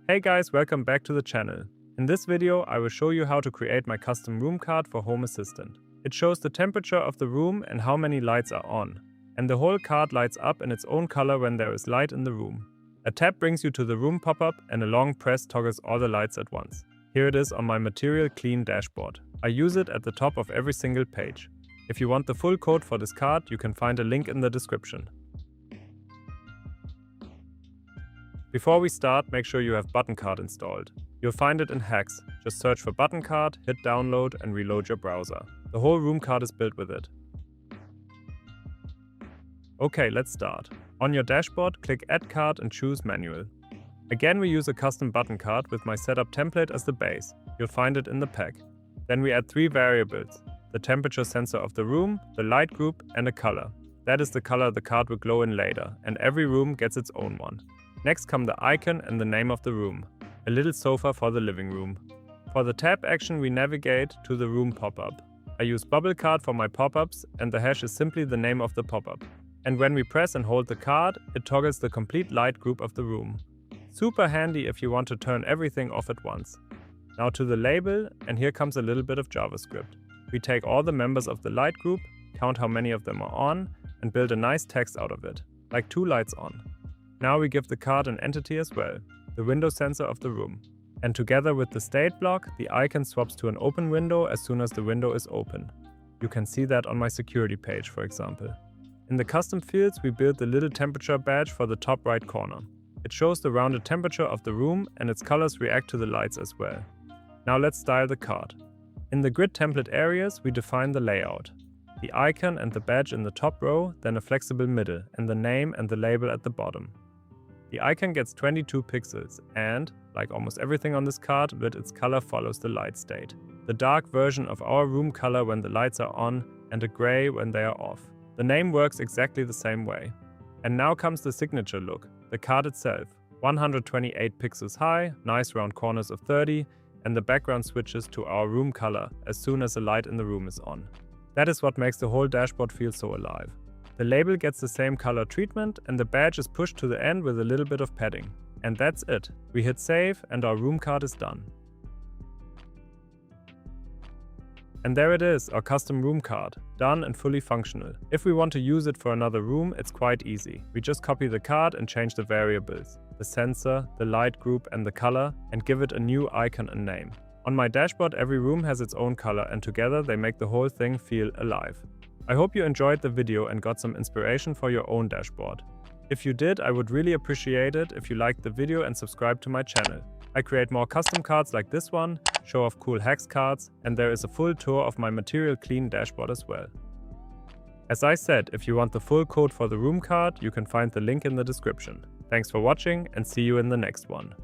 Hey guys, welcome back to the channel. In this video, I will show you how to create my custom room card for Home Assistant. It shows the temperature of the room and how many lights are on. And the whole card lights up in its own color when there is light in the room. A tap brings you to the room pop-up and a long press toggles all the lights at once. Here it is on my Material Clean dashboard. I use it at the top of every single page. If you want the full code for this card, you can find a link in the description. Before we start, make sure you have Button Card installed. You'll find it in Hacks. Just search for Button Card, hit download and reload your browser. The whole room card is built with it. Okay, let's start. On your dashboard, click Add Card and choose Manual. Again, we use a custom button card with my setup template as the base. You'll find it in the pack. Then we add 3 variables: the temperature sensor of the room, the light group and a color. That is the color the card will glow in later, and every room gets its own one. Next come the icon and the name of the room. A little sofa for the living room. For the tap action we navigate to the room pop-up. I use bubble card for my pop-ups and the hash is simply the name of the pop-up. And when we press and hold the card, it toggles the complete light group of the room. Super handy if you want to turn everything off at once. Now to the label, and here comes a little bit of JavaScript. We take all the members of the light group, count how many of them are on, and build a nice text out of it, like 2 lights on. Now we give the card an entity as well, the window sensor of the room. And together with the state block, the icon swaps to an open window as soon as the window is open. You can see that on my security page, for example. In the custom fields, we build the little temperature badge for the top right corner. It shows the rounded temperature of the room and its colors react to the lights as well. Now let's style the card. In the grid template areas, we define the layout. The icon and the badge in the top row, then a flexible middle, and the name and the label at the bottom. The icon gets 22 pixels and, like almost everything on this card, with its color follows the light state. The dark version of our room color when the lights are on and a gray when they are off. The name works exactly the same way. And now comes the signature look, the card itself. 128 pixels high, nice round corners of 30, and the background switches to our room color as soon as the light in the room is on. That is what makes the whole dashboard feel so alive. The label gets the same color treatment and the badge is pushed to the end with a little bit of padding. And that's it. We hit save and our room card is done. And there it is, our custom room card, done and fully functional. If we want to use it for another room, it's quite easy. We just copy the card and change the variables, the sensor, the light group and the color, and give it a new icon and name. On my dashboard, every room has its own color and together they make the whole thing feel alive. I hope you enjoyed the video and got some inspiration for your own dashboard. If you did, I would really appreciate it if you liked the video and subscribe to my channel. I create more custom cards like this one, show off cool hacks cards, and there is a full tour of my Material Clean dashboard as well. As I said, if you want the full code for the room card, you can find the link in the description. Thanks for watching and see you in the next one.